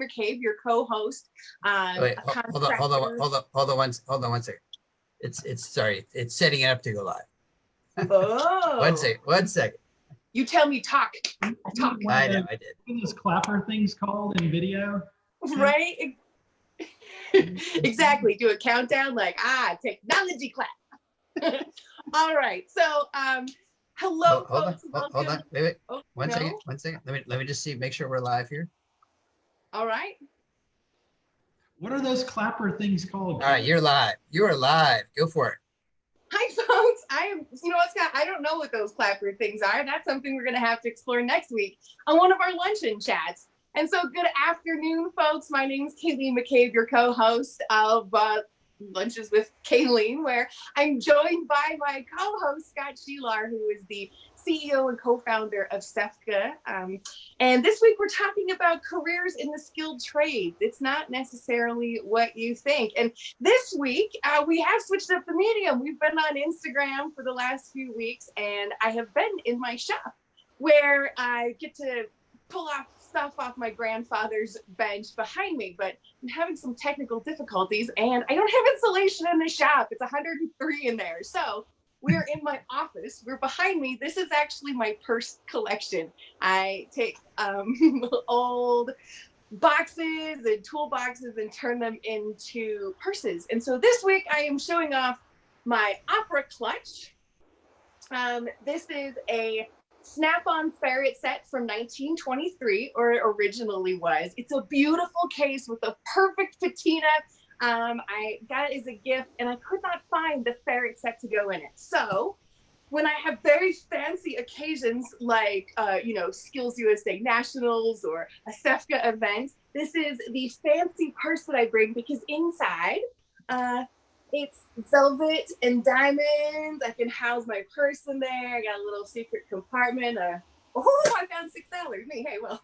McCabe, your co-host. Wait, hold on one second. Sorry, it's setting it up to go live. Oh. One second. You tell me, talk. I know, I did. What are those clapper things called in video? Right? Exactly. Do a countdown like, technology clap. All right. So, hello, folks. Hold on. Wait. Oh, one second. Let me just see, make sure we're live here. All right. What are those clapper things called? All right, you're live. You are live. Go for it. Hi, folks. You know what, Scott? I don't know what those clapper things are. That's something we're going to have to explore next week on one of our luncheon chats. And so, good afternoon, folks. My name is Kayleen McCabe, your co-host of Lunches with Kayleen, where I'm joined by my co-host, Scott Shelar, who is the CEO and co-founder of SEFCA. And this week we're talking about careers in the skilled trades. It's not necessarily what you think. And this week we have switched up the medium. We've been on Instagram for the last few weeks, and I have been in my shop where I get to pull off stuff off my grandfather's bench behind me, but I'm having some technical difficulties and I don't have insulation in the shop. It's 103 in there. So we're in my office. We're behind me. This is actually my purse collection. I take old boxes and toolboxes and turn them into purses. And so this week I am showing off my opera clutch. This is a snap-on ferret set from 1923, or it originally was. It's a beautiful case with a perfect patina. I got it as a gift, and I could not find the ferret set to go in it. So when I have very fancy occasions like, Skills USA Nationals or a SEFCA event, this is the fancy purse that I bring because inside, it's velvet and diamonds. I can house my purse in there. I got a little secret compartment. I found $6. Me, hey, well,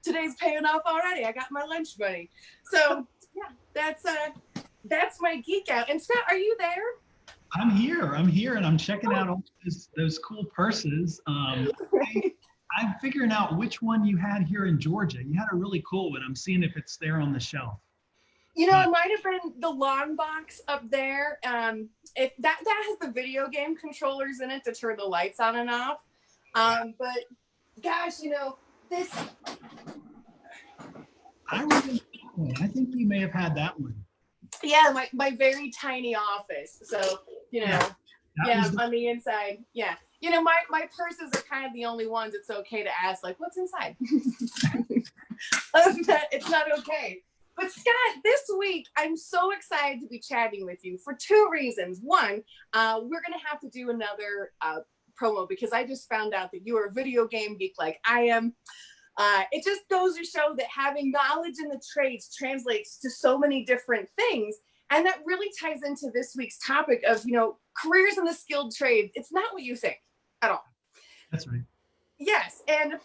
today's paying off already. I got my lunch money. So yeah, that's my geek out. And Scott, are you there? I'm here, and I'm checking out all those cool purses. I'm figuring out which one you had here in Georgia. You had a really cool one. I'm seeing if it's there on the shelf. You know, it might have been the long box up there. If that has the video game controllers in it to turn the lights on and off. But gosh, this. I remember that one. I think you may have had that one. Yeah, my very tiny office. So, on the inside. Yeah. My purses are kind of the only ones it's okay to ask, like, what's inside? It's not okay. But Scott, this week, I'm so excited to be chatting with you for two reasons. One, we're going to have to do another promo because I just found out that you are a video game geek like I am. It just goes to show that having knowledge in the trades translates to so many different things. And that really ties into this week's topic of, careers in the skilled trades. It's not what you think at all. That's right. Yes. And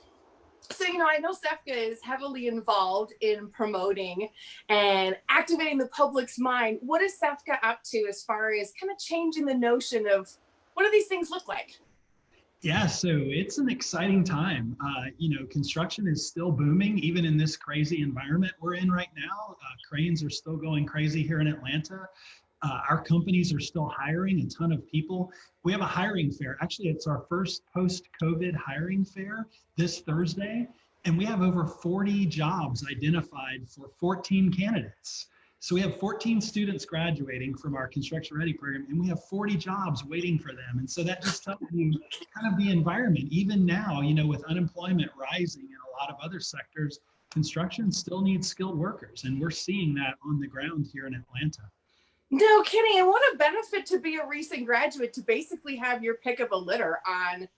so, I know SEFCA is heavily involved in promoting and activating the public's mind. What is SEFCA up to as far as kind of changing the notion of what do these things look like? Yeah, so it's an exciting time. Construction is still booming, even in this crazy environment we're in right now. Cranes are still going crazy here in Atlanta. Our companies are still hiring a ton of people. We have a hiring fair. Actually, it's our first post-COVID hiring fair this Thursday, and we have over 40 jobs identified for 14 candidates. So we have 14 students graduating from our Construction Ready program, and we have 40 jobs waiting for them. And so that just tells you kind of the environment. Even now, with unemployment rising in a lot of other sectors, construction still needs skilled workers, and we're seeing that on the ground here in Atlanta. No kidding. And what a benefit to be a recent graduate to basically have your pick of a litter on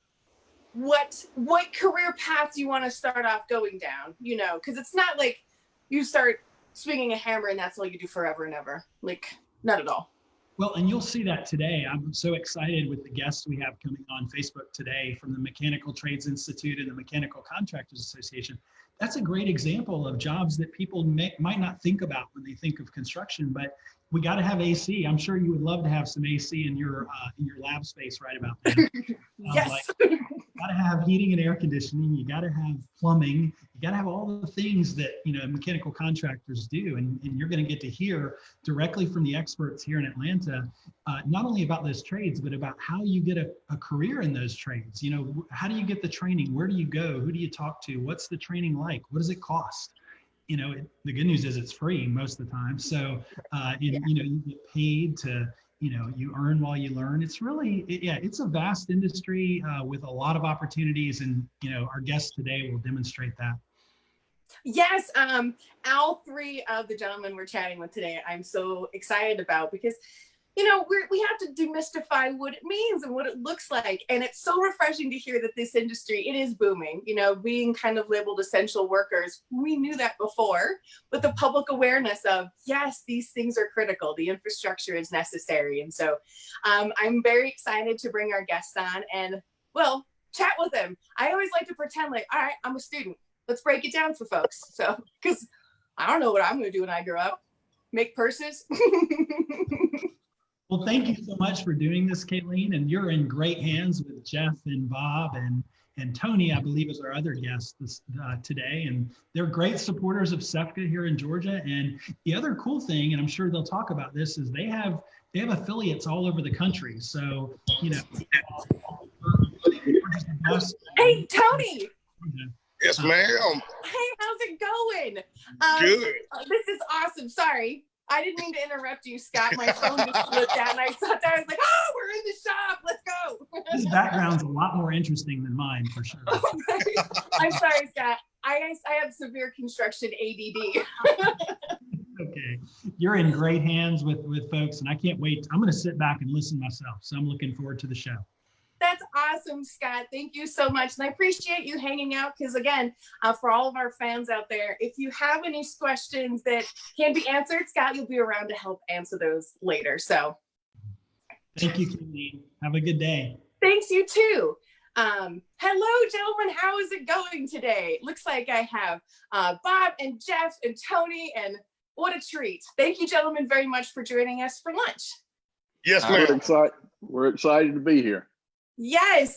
what career paths you want to start off going down, because it's not like you start swinging a hammer and that's all you do forever and ever. Like, not at all. Well, and you'll see that today. I'm so excited with the guests we have coming on Facebook today from the Mechanical Trades Institute and the Mechanical Contractors Association. That's a great example of jobs that people might not think about when they think of construction, but we got to have AC. I'm sure you would love to have some AC in your lab space right about now. Yes. Got to have heating and air conditioning. You got to have plumbing. You got to have all the things that, you know, mechanical contractors do. And you're going to get to hear directly from the experts here in Atlanta, not only about those trades, but about how you get a career in those trades. You know, how do you get the training? Where do you go? Who do you talk to? What's the training like? What does it cost? You know, the good news is it's free most of the time. So, you know, you get paid to, you know, you earn while you learn. It's really, it's a vast industry with a lot of opportunities. And, you know, our guests today will demonstrate that. Yes, all three of the gentlemen we're chatting with today, I'm so excited about because, you know, we have to demystify what it means and what it looks like. And it's so refreshing to hear that this industry, it is booming, you know, being kind of labeled essential workers. We knew that before, but the public awareness of, yes, these things are critical. The infrastructure is necessary. And so I'm very excited to bring our guests on and, well, chat with them. I always like to pretend like, all right, I'm a student. Let's break it down for folks. So, because I don't know what I'm going to do when I grow up. Make purses. Well, thank you so much for doing this, Kayleen. And you're in great hands with Jeff and Bob and Tony, I believe, is our other guest today. And they're great supporters of SEPCA here in Georgia. And the other cool thing, and I'm sure they'll talk about this, is they have affiliates all over the country. So, you know. Hey, Tony. Yes, ma'am. Hey, how's it going? Good. This is awesome. Sorry. I didn't mean to interrupt you, Scott. My phone just flipped out and I sat there. I was like, oh, we're in the shop. Let's go. His background's a lot more interesting than mine, for sure. I'm sorry, Scott. I have severe construction ADD. Okay. You're in great hands with folks, and I can't wait. I'm going to sit back and listen myself. So I'm looking forward to the show. That's awesome, Scott. Thank you so much. And I appreciate you hanging out because, again, for all of our fans out there, if you have any questions that can be answered, Scott, you'll be around to help answer those later. So thank you, Kayleen. Have a good day. Thanks, you too. Hello, gentlemen. How is it going today? Looks like I have Bob and Jeff and Tony, and what a treat. Thank you, gentlemen, very much for joining us for lunch. Yes, ma'am. We're excited to be here. Yes.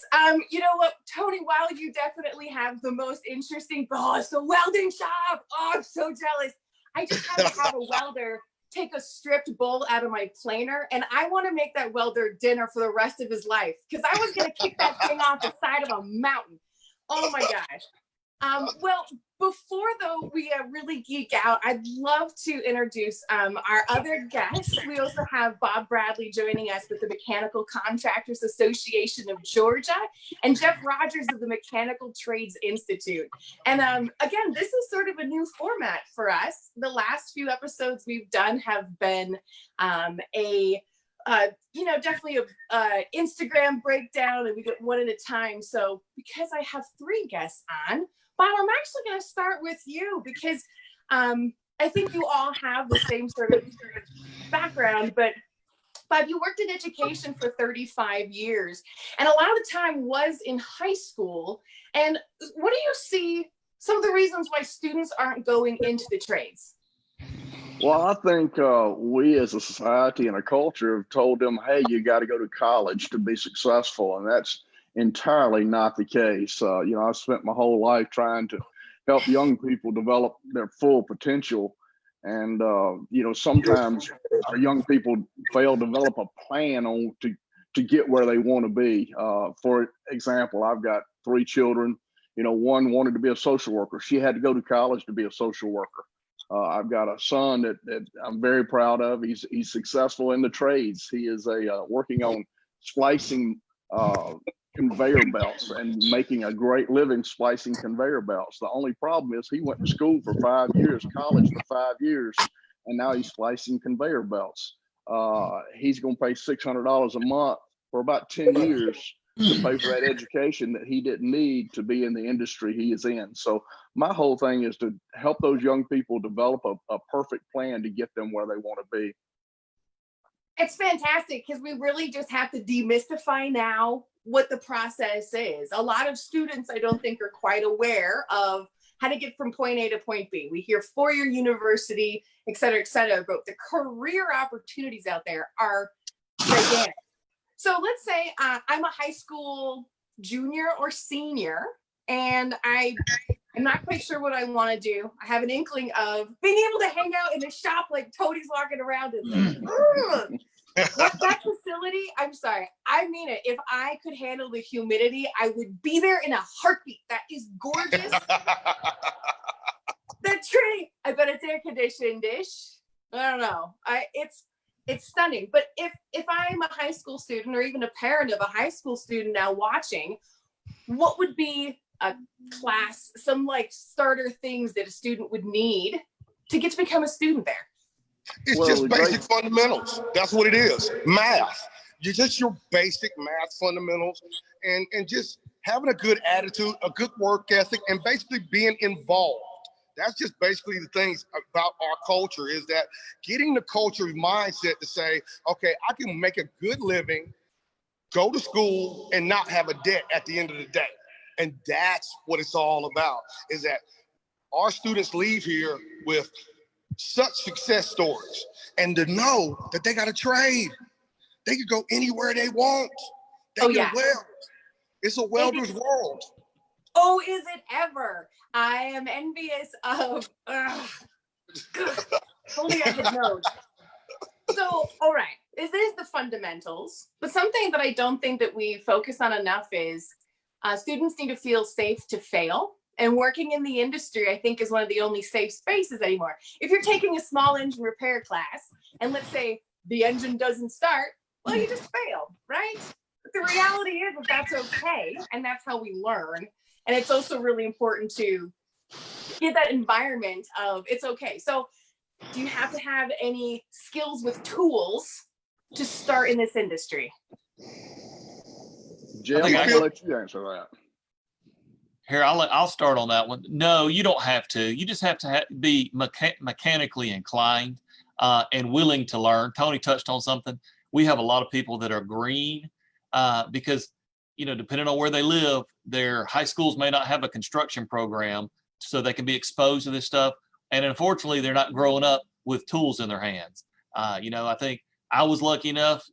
You know what, Tony, while you definitely have the most interesting, it's the welding shop. Oh, I'm so jealous. I just had to have a welder take a stripped bowl out of my planer, and I want to make that welder dinner for the rest of his life because I was going to kick that thing off the side of a mountain. Oh my gosh. Well, before though we really geek out, I'd love to introduce our other guests. We also have Bob Bradley joining us with the Mechanical Contractors Association of Georgia and Jeff Rogers of the Mechanical Trades Institute. And again, this is sort of a new format for us. The last few episodes we've done have been you know, definitely a Instagram breakdown, and we get one at a time. So because I have three guests on, Bob, I'm actually going to start with you because I think you all have the same sort of background, but Bob, you worked in education for 35 years, and a lot of the time was in high school. And what do you see some of the reasons why students aren't going into the trades? Well, I think we as a society and a culture have told them, hey, you got to go to college to be successful. And that's entirely not the case. You know, I spent my whole life trying to help young people develop their full potential. And, you know, sometimes our young people fail to develop a plan on to get where they want to be. For example, I've got 3 children. You know, one wanted to be a social worker. She had to go to college to be a social worker. I've got a son that I'm very proud of. He's successful in the trades. He is working on splicing conveyor belts and making a great living splicing conveyor belts. The only problem is he went to school for 5 years, college for 5 years, and now he's splicing conveyor belts. He's going to pay $600 a month for about 10 years to pay for that education that he didn't need to be in the industry he is in. So my whole thing is to help those young people develop a perfect plan to get them where they want to be. It's fantastic because we really just have to demystify now what the process is. A lot of students, I don't think, are quite aware of how to get from point A to point B. We hear four-year university, et cetera, but the career opportunities out there are gigantic. So let's say I'm a high school junior or senior, and I'm not quite sure what I want to do. I have an inkling of being able to hang out in a shop like Toadie's walking around in there. That facility, I'm sorry, I mean it. If I could handle the humidity, I would be there in a heartbeat. That is gorgeous. That tree, I bet it's air conditioned-ish. I don't know. It's stunning. But if I'm a high school student or even a parent of a high school student now watching, what would be a class, some like starter things that a student would need to get to become a student there? It's just basic fundamentals. That's what it is. Math. You're just your basic math fundamentals and just having a good attitude, a good work ethic, and basically being involved. That's just basically the things about our culture, is that getting the culture mindset to say, okay, I can make a good living, go to school, and not have a debt at the end of the day. And that's what it's all about, is that our students leave here with such success stories, and to know that they got a trade. They can go anywhere they want. They can weld. It's a welder's world. Oh, is it ever? I am envious of, only I had known. So, all right, this is the fundamentals, but something that I don't think that we focus on enough is students need to feel safe to fail. And working in the industry, I think, is one of the only safe spaces anymore. If you're taking a small engine repair class, and let's say the engine doesn't start, well, you just failed, right? But the reality is that that's okay, and that's how we learn. And it's also really important to get that environment of it's okay. So do you have to have any skills with tools to start in this industry? Jim, I'll let you answer that. Here, I'll start on that one. No, you don't have to. You just have to be mechanically inclined and willing to learn. Tony touched on something. We have a lot of people that are green because, you know, depending on where they live, their high schools may not have a construction program, so they can be exposed to this stuff. And unfortunately, they're not growing up with tools in their hands. You know, I think I was lucky enough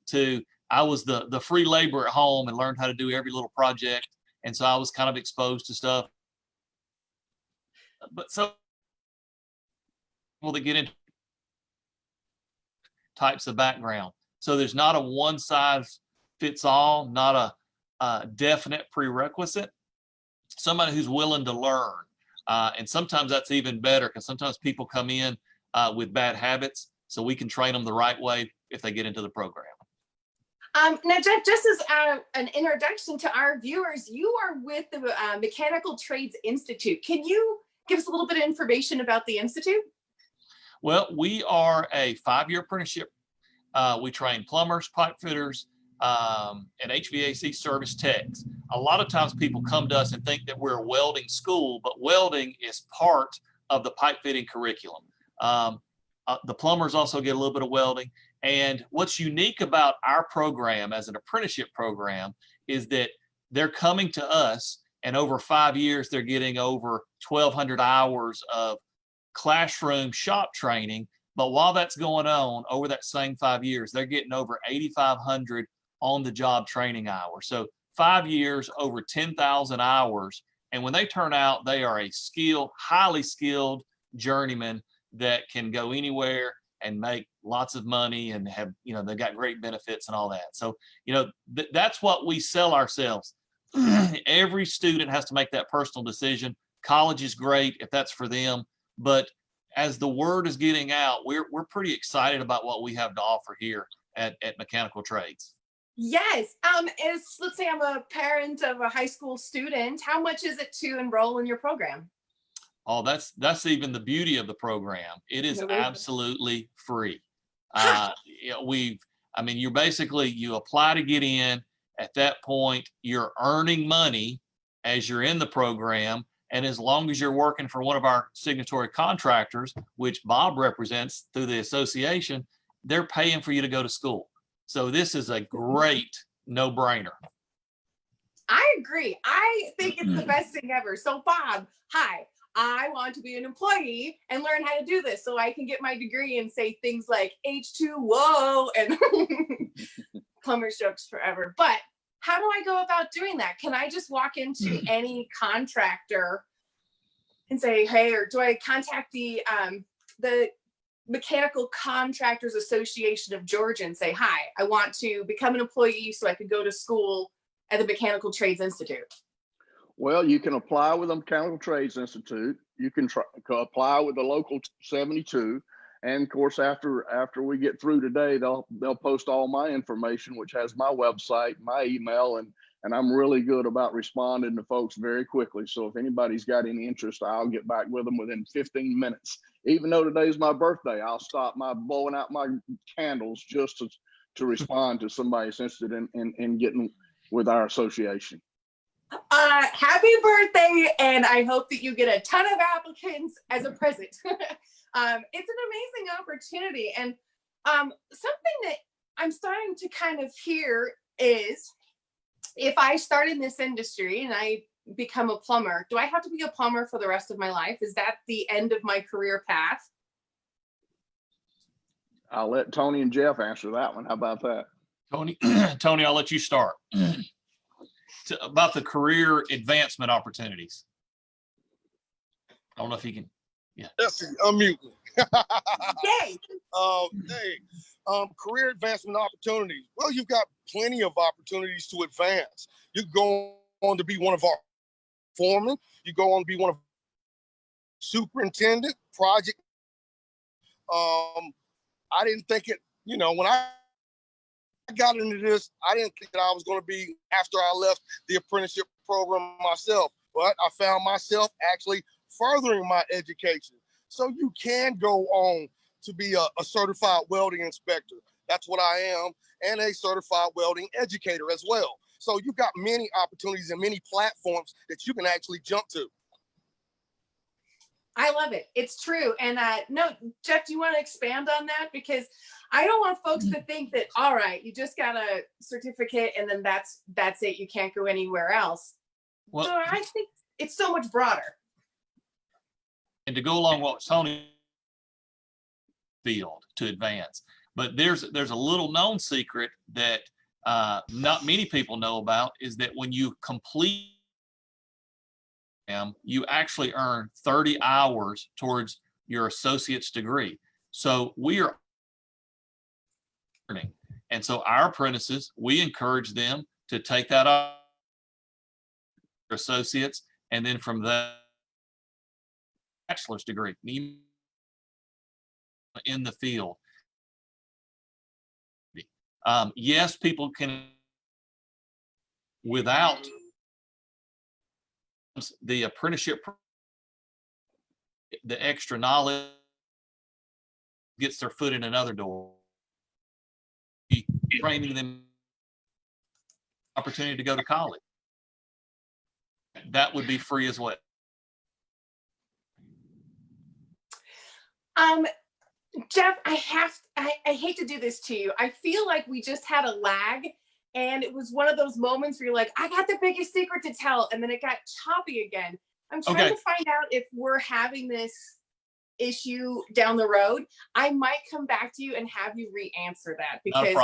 I was the free labor at home and learned how to do every little project. And so I was kind of exposed to stuff. But so people that get into types of background. So there's not a one size fits all, not a definite prerequisite. Somebody who's willing to learn. And sometimes that's even better, because sometimes people come in with bad habits, so we can train them the right way if they get into the program. Now, Jeff, just as an introduction to our viewers, you are with the Mechanical Trades Institute. Can you give us a little bit of information about the Institute? Well, we are a 5-year apprenticeship. We train plumbers, pipe fitters, and HVAC service techs. A lot of times people come to us and think that we're a welding school, but welding is part of the pipe fitting curriculum. The plumbers also get a little bit of welding. And what's unique about our program as an apprenticeship program is that they're coming to us, and over 5 years, they're getting over 1,200 hours of classroom shop training. But while that's going on, over that same 5 years, they're getting over 8,500 on-the-job training hours. So 5 years, over 10,000 hours. And when they turn out, they are a highly skilled journeyman that can go anywhere and make lots of money and have, you know, they got great benefits and all that. So, you know, that's what we sell ourselves. Every student has to make that personal decision. College is great if that's for them, but as the word is getting out, we're pretty excited about what we have to offer here at Mechanical Trades. Yes. Let's say I'm a parent of a high school student. How much is it to enroll in your program? Oh, that's even the beauty of the program. It is absolutely free. You apply to get in. At that point, you're earning money as you're in the program. And as long as you're working for one of our signatory contractors, which Bob represents through the association, they're paying for you to go to school. So this is a great no-brainer. I agree. I think it's the best thing ever. So Bob, hi. I want to be an employee and learn how to do this so I can get my degree and say things like H2O and plumber's jokes forever. But how do I go about doing that? Can I just walk into any contractor and say, hey, or do I contact the Mechanical Contractors Association of Georgia and say, hi, I want to become an employee so I could go to school at the Mechanical Trades Institute? Well, you can apply with the Mechanical Trades Institute. You can apply with the local 72. And of course, after we get through today, they'll post all my information, which has my website, my email, and I'm really good about responding to folks very quickly. So if anybody's got any interest, I'll get back with them within 15 minutes. Even though today's my birthday, I'll stop my blowing out my candles just to respond to somebody that's interested in getting with our association. Happy birthday, and I hope that you get a ton of applicants as a present. It's an amazing opportunity, and something that I'm starting to kind of hear is, if I start in this industry and I become a plumber, do I have to be a plumber for the rest of my life? Is that the end of my career path? I'll let Tony and Jeff answer that one. How about that? Tony, I'll let you start. About the career advancement opportunities. I don't know if he can. Yeah. Yes, unmute me. Yay! Career advancement opportunities. Well, you've got plenty of opportunities to advance. You go on to be one of our foremen. You go on to be one of superintendent, project. I didn't think it, when I got into this, I didn't think that I was going to be, after I left the apprenticeship program myself, but I found myself actually furthering my education. So you can go on to be a certified welding inspector. That's what I am, and a certified welding educator as well. So you've got many opportunities and many platforms that you can actually jump to. I love it. It's true. And no, Jeff, do you want to expand on that? Because I don't want folks to think that, all right, you just got a certificate and then that's it. You can't go anywhere else. Well, so I think it's so much broader. And to go along with Tony field to advance. But there's a little known secret that not many people know about, is that when you complete them, you actually earn 30 hours towards your associate's degree. So we are learning. And so our apprentices, we encourage them to take that up, associates, and then from the bachelor's degree in the field. Yes, people can, without the apprenticeship, the extra knowledge gets their foot in another door. Training them opportunity to go to college. That would be free as well. Jeff, I hate to do this to you. I feel like we just had a lag, and it was one of those moments where you're like, I got the biggest secret to tell, and then it got choppy again. I'm trying to find out if we're having this issue down the road. I might come back to you and have you re-answer that, because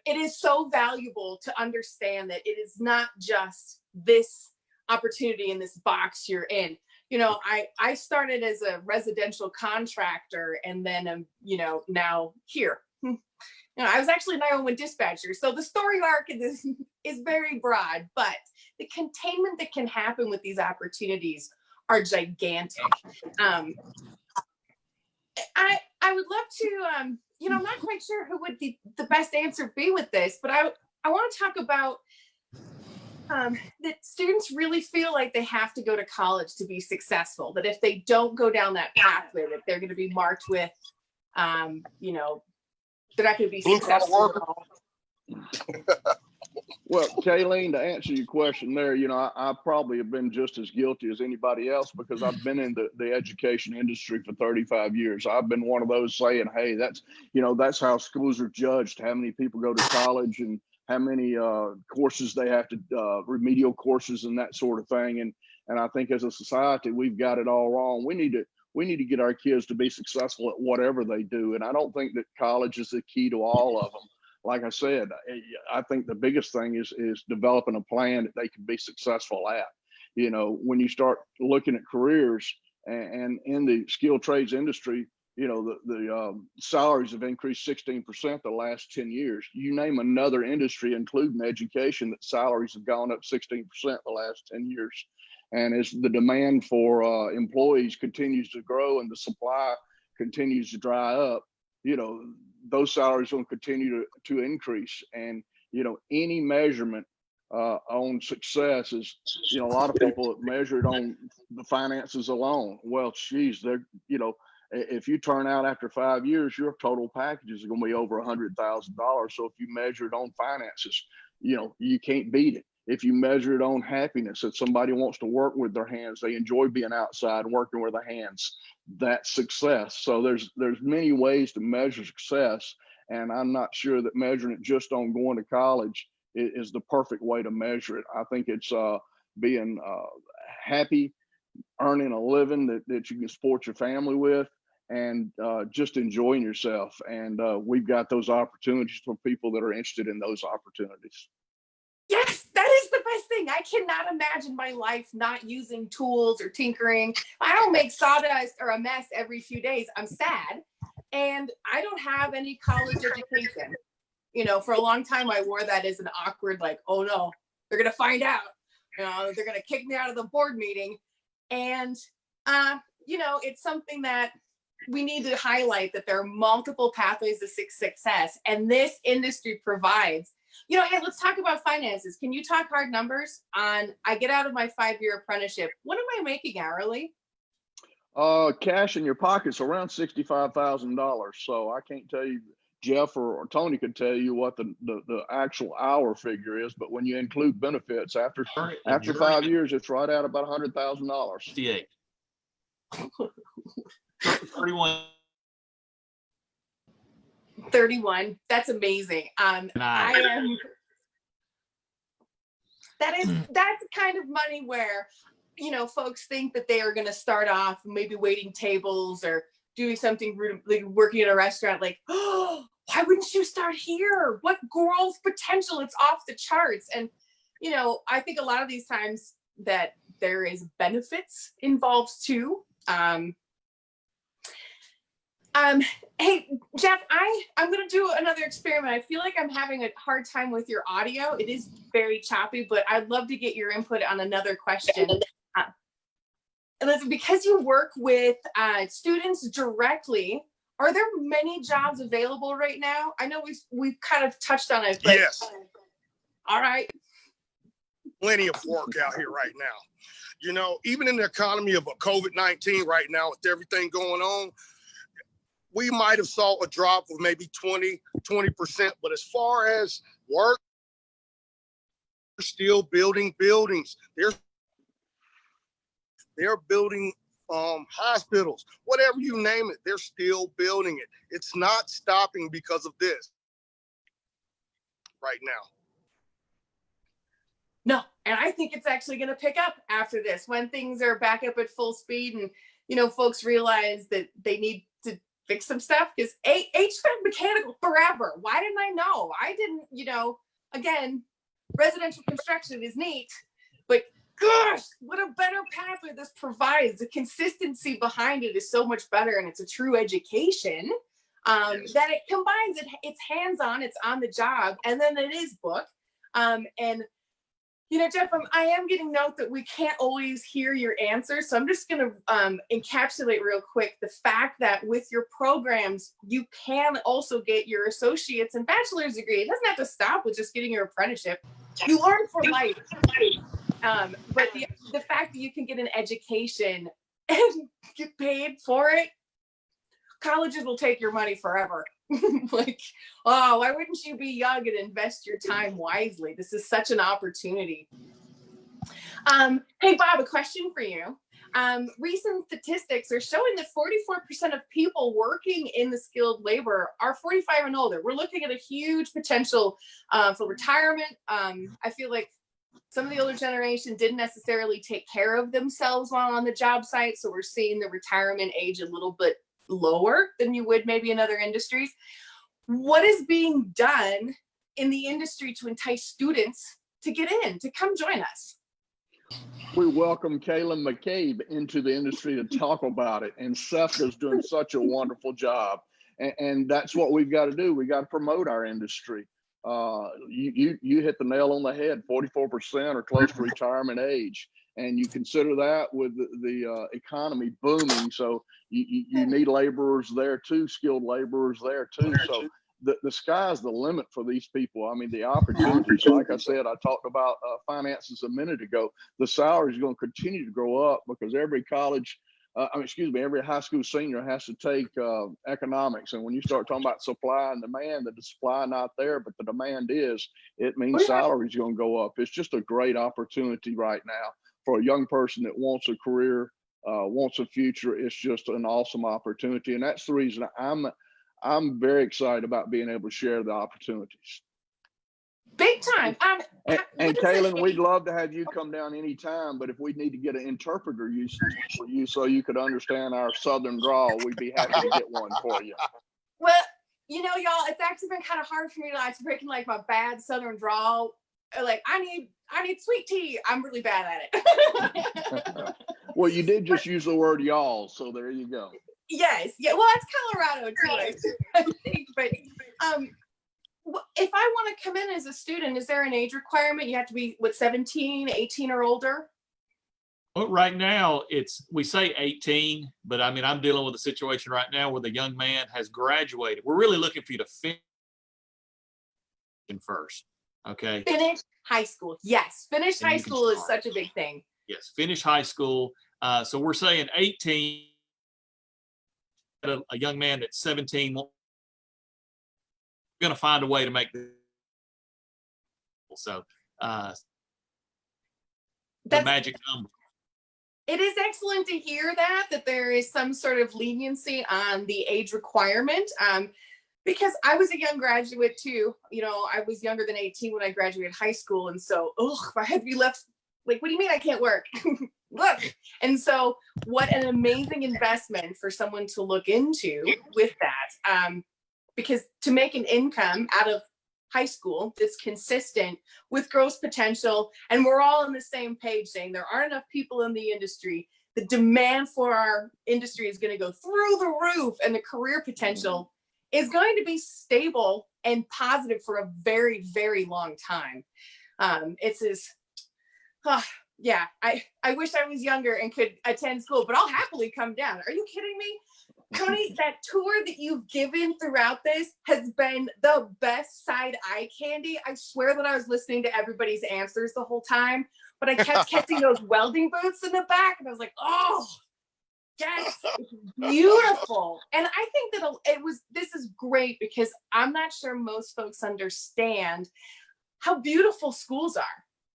it is so valuable to understand that it is not just this opportunity in this box you're in. You know, I started as a residential contractor, and then now here. I was actually an 911 dispatcher, so the story arc of this is very broad, but the containment that can happen with these opportunities are gigantic. I would love to, I'm not quite sure who would the best answer be with this, but I want to talk about that students really feel like they have to go to college to be successful, that if they don't go down that pathway, that they're going to be marked with, they're not going to be successful. Well, Kayleen, to answer your question there, I probably have been just as guilty as anybody else, because I've been in the education industry for 35 years. I've been one of those saying, hey, that's how schools are judged, how many people go to college and how many courses they have to, remedial courses and that sort of thing. And I think as a society, we've got it all wrong. We need to get our kids to be successful at whatever they do. And I don't think that college is the key to all of them. Like I said, I think the biggest thing is developing a plan that they can be successful at. You know, when you start looking at careers and in the skilled trades industry, you know, the salaries have increased 16% the last 10 years. You name another industry, including education, that salaries have gone up 16% the last 10 years. And as the demand for employees continues to grow and the supply continues to dry up, you know, those salaries will continue to increase. And, you know, any measurement on success is, you know, a lot of people measure it on the finances alone. Well, geez, they're, you know, if you turn out after 5 years, your total package is going to be over $100,000. So if you measure it on finances, you know, you can't beat it. If you measure it on happiness, that somebody wants to work with their hands, they enjoy being outside and working with their hands, that's success. So there's many ways to measure success. And I'm not sure that measuring it just on going to college is the perfect way to measure it. I think it's being happy, earning a living that you can support your family with, and just enjoying yourself. And we've got those opportunities for people that are interested in those opportunities. Yes, that is the best thing. I cannot imagine my life not using tools or tinkering. I don't make sawdust or a mess every few days. I'm sad. And I don't have any college education. You know, for a long time, I wore that as an awkward, like, oh no, they're going to find out. You know, they're going to kick me out of the board meeting. And, you know, it's something that we need to highlight, that there are multiple pathways to success. And this industry provides. You know, hey, let's talk about finances. Can you talk hard numbers on, I get out of my 5-year apprenticeship, what am I making hourly? Cash in your pocket's around $65,000. So I can't tell you, Jeff or Tony could tell you what the actual hour figure is, but when you include benefits, after 5 years, it's right at about $100,000. 58. 31. That's amazing. That's kind of money where, you know, folks think that they are going to start off maybe waiting tables or doing something like working at a restaurant, like, oh, why wouldn't you start here? What growth potential? It's off the charts. And, you know, I think a lot of these times that there is benefits involved too. Hey, Jeff, I'm going to do another experiment. I feel like I'm having a hard time with your audio. It is very choppy, but I'd love to get your input on another question. And listen, because you work with students directly, are there many jobs available right now? I know we've kind of touched on it, but yes. All right. Plenty of work out here right now. You know, even in the economy of a COVID-19 right now, with everything going on, we might have saw a drop of maybe 20%, but as far as work, they're still building buildings. They're building hospitals, whatever you name it, they're still building it. It's not stopping because of this right now. No, and I think it's actually going to pick up after this when things are back up at full speed and, you know, folks realize that they need to fix some stuff, because HVAC mechanical forever. Why didn't I know? I didn't, you know, again, residential construction is neat, but gosh, what a better pathway this provides. The consistency behind it is so much better, and it's a true education that it combines it's hands-on, it's on the job, and then it is book. And you know, Jeff, I am getting note that we can't always hear your answers. So I'm just going to encapsulate real quick the fact that with your programs, you can also get your associate's and bachelor's degree. It doesn't have to stop with just getting your apprenticeship. You learn for life. But the fact that you can get an education and get paid for it, colleges will take your money forever. Like, oh, why wouldn't you be young and invest your time wisely? This is such an opportunity. Hey, Bob, a question for you. Recent statistics are showing that 44% of people working in the skilled labor are 45 and older. We're looking at a huge potential for retirement. I feel like some of the older generation didn't necessarily take care of themselves while on the job site. So we're seeing the retirement age a little bit lower than you would maybe in other industries. What is being done in the industry to entice students to get in, to come join us? We welcome Kayleen McCabe into the industry to talk about it. And Seth is doing such a wonderful job. And that's what we've got to do. We got to promote our industry. You hit the nail on the head. 44% are close to retirement age. And you consider that with the economy booming. So you need laborers there too, skilled laborers there too. So the sky's the limit for these people. I mean, the opportunities, like I said, I talked about finances a minute ago. The salary is going to continue to grow up because every college, every high school senior has to take economics. And when you start talking about supply and demand, the supply not there, but the demand is, it means salary is going to go up. It's just a great opportunity right now for a young person that wants a career, wants a future. It's just an awesome opportunity. And that's the reason I'm very excited about being able to share the opportunities. Big time. And Kayleen, we'd love to have you come down anytime, but if we need to get an interpreter for you so you could understand our Southern drawl, we'd be happy to get one for you. Well, you know, y'all, it's actually been kind of hard for me to like breaking like my bad Southern drawl. Like I need sweet tea. I'm really bad at it. Well, you did just use the word y'all, so there you go. Yes. Yeah. Well, it's Colorado too, I think. But if I want to come in as a student, is there an age requirement? You have to be 17, 18 or older? Well, right now we say 18, but I mean, I'm dealing with a situation right now where the young man has graduated. We're really looking for you to finish first. Okay. Finish high school. Yes. Finish high school is such a big thing. Yes. Finish high school. So we're saying 18. A young man that's 17, we're going to find a way to make this. So the magic number. It is excellent to hear that there is some sort of leniency on the age requirement. Because I was a young graduate too. You know, I was younger than 18 when I graduated high school. And so, if I had to be left, like, what do you mean I can't work? Look. And so what an amazing investment for someone to look into with that. Because to make an income out of high school that's consistent with gross potential, and we're all on the same page saying there aren't enough people in the industry, the demand for our industry is going to go through the roof, and the career potential is going to be stable and positive for a very, very long time. Yeah, I wish I was younger and could attend school, but I'll happily come down. Are you kidding me? Tony, that tour that you've given throughout this has been the best side eye candy. I swear that I was listening to everybody's answers the whole time, but I kept catching those welding boots in the back, and I was like, oh, yes, it's beautiful. And I think that this is great because I'm not sure most folks understand how beautiful schools are.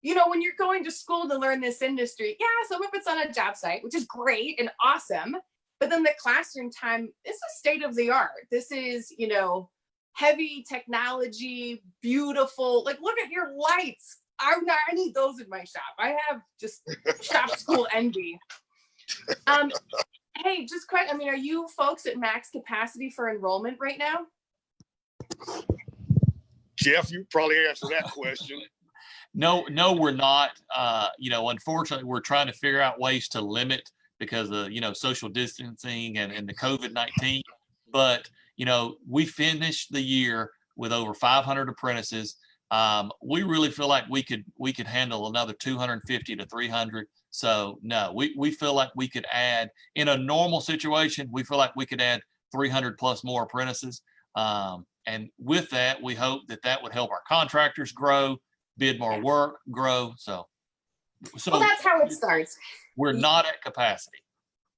You know, when you're going to school to learn this industry, yeah, some of it's on a job site, which is great and awesome. But then the classroom time is a state of the art. This is, you know, heavy technology, beautiful. Like, look at your lights. I need those in my shop. I have just shop school envy. Hey, just quick. I mean, are you folks at max capacity for enrollment right now? Jeff, you probably answer that question. No, we're not. You know, unfortunately, we're trying to figure out ways to limit because of, you know, social distancing and the COVID-19. But, you know, we finished the year with over 500 apprentices. We really feel like we could handle another 250 to 300. So no, we feel like we could add, in a normal situation, we feel like we could add 300 plus more apprentices. And with that, we hope that would help our contractors grow, bid more work, grow. So well, that's how it starts. We're not at capacity.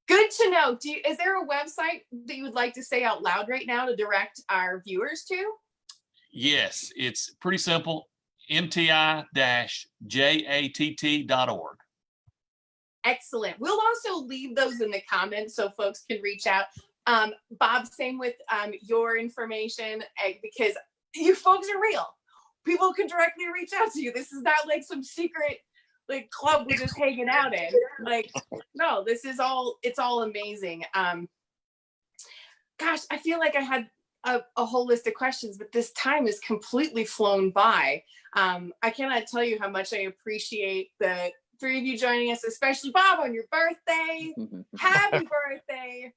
Good to know. Is there a website that you would like to say out loud right now to direct our viewers to? Yes, it's pretty simple. mti-jatt.org. Excellent. We'll also leave those in the comments so folks can reach out. Bob, same with your information, because you folks are real. people can directly reach out to you. This is not like some secret like club we're just hanging out in. Like, no, this is all, it's all amazing. Gosh, I feel like I had a whole list of questions, but this time is completely flown by. I cannot tell you how much I appreciate the three of you joining us, especially Bob on your birthday. Happy birthday.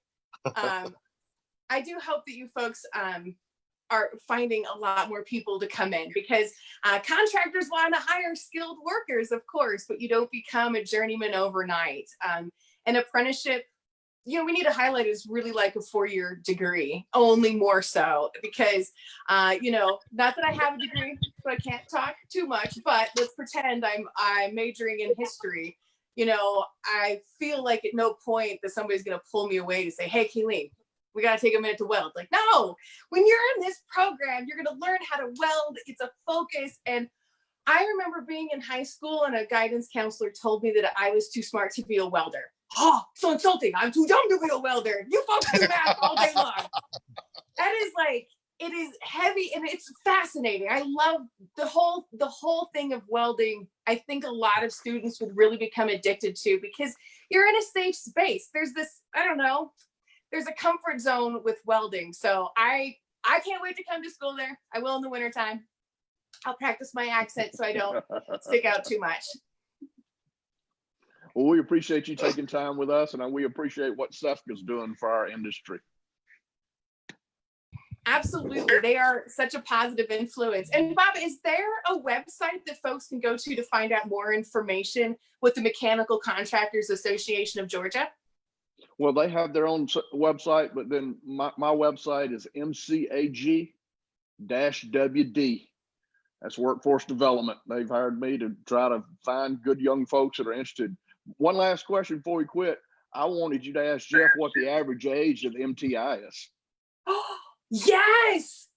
I do hope that you folks are finding a lot more people to come in, because contractors want to hire skilled workers, of course, but you don't become a journeyman overnight. An apprenticeship, you know, we need to highlight is really like a 4-year degree, only more so because, you know, not that I have a degree, so I can't talk too much, but let's pretend I'm majoring in history. You know, I feel like at no point that somebody's going to pull me away to say, hey, Kayleen, we got to take a minute to weld. Like, no, when you're in this program, you're going to learn how to weld. It's a focus. And I remember being in high school and a guidance counselor told me that I was too smart to be a welder. Oh, so insulting. I'm too dumb to be a welder. You folks do math all day long. That is like, it is heavy and it's fascinating. I love the whole thing of welding. I think a lot of students would really become addicted to, because you're in a safe space. There's this, I don't know, there's a comfort zone with welding. So I can't wait to come to school there. I will in the wintertime. I'll practice my accent so I don't stick out too much. Well, we appreciate you taking time with us, and we appreciate what SEFCA's doing for our industry. Absolutely. They are such a positive influence. And Bob, is there a website that folks can go to find out more information with the Mechanical Contractors Association of Georgia? Well, they have their own website, but then my website is mcag-wd. That's workforce development. They've hired me to try to find good young folks that are interested. One last question before we quit. I wanted you to ask Jeff what the average age of MTI is. Yes,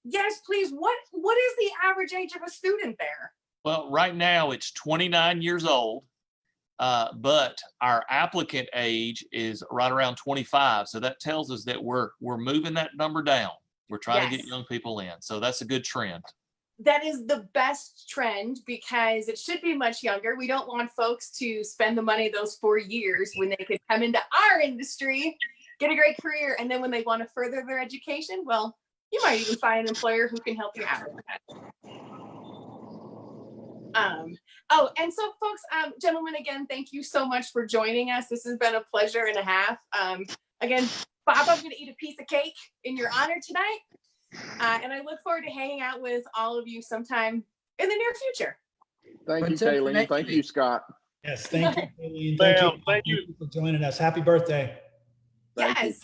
please. What is the average age of a student there? Well, right now it's 29 years old, but our applicant age is right around 25. So that tells us that we're moving that number down. We're trying to get young people in. So that's a good trend. That is the best trend, because it should be much younger. We don't want folks to spend the money those 4 years when they could come into our industry, get a great career, and then when they want to further their education, well, you might even find an employer who can help you out with that. Oh, and so folks, gentlemen, again, thank you so much for joining us. This has been a pleasure and a half. Again, Bob, I'm going to eat a piece of cake in your honor tonight. And I look forward to hanging out with all of you sometime in the near future. Thank you, Kayleen. Thank you, Scott. Yes, thank you, Kayleen. Thank you for joining us. Happy birthday. Yes.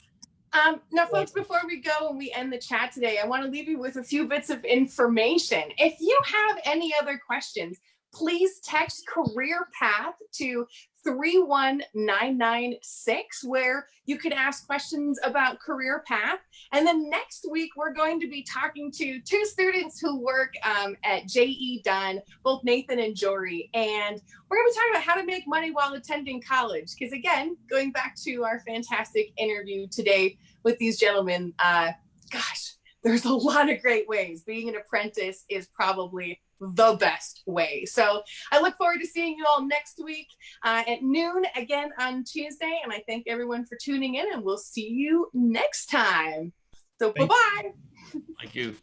Now, folks, before we go and we end the chat today, I want to leave you with a few bits of information. If you have any other questions, please text Career Path to 31996, where you can ask questions about Career Path. And then next week, we're going to be talking to 2 students who work at J.E. Dunn, both Nathan and Jory. And we're going to be talking about how to make money while attending college. Because again, going back to our fantastic interview today with these gentlemen, gosh, there's a lot of great ways. Being an apprentice is probably the best way. So I look forward to seeing you all next week at noon again on Tuesday. And I thank everyone for tuning in, and we'll see you next time. So bye-bye. Thank you.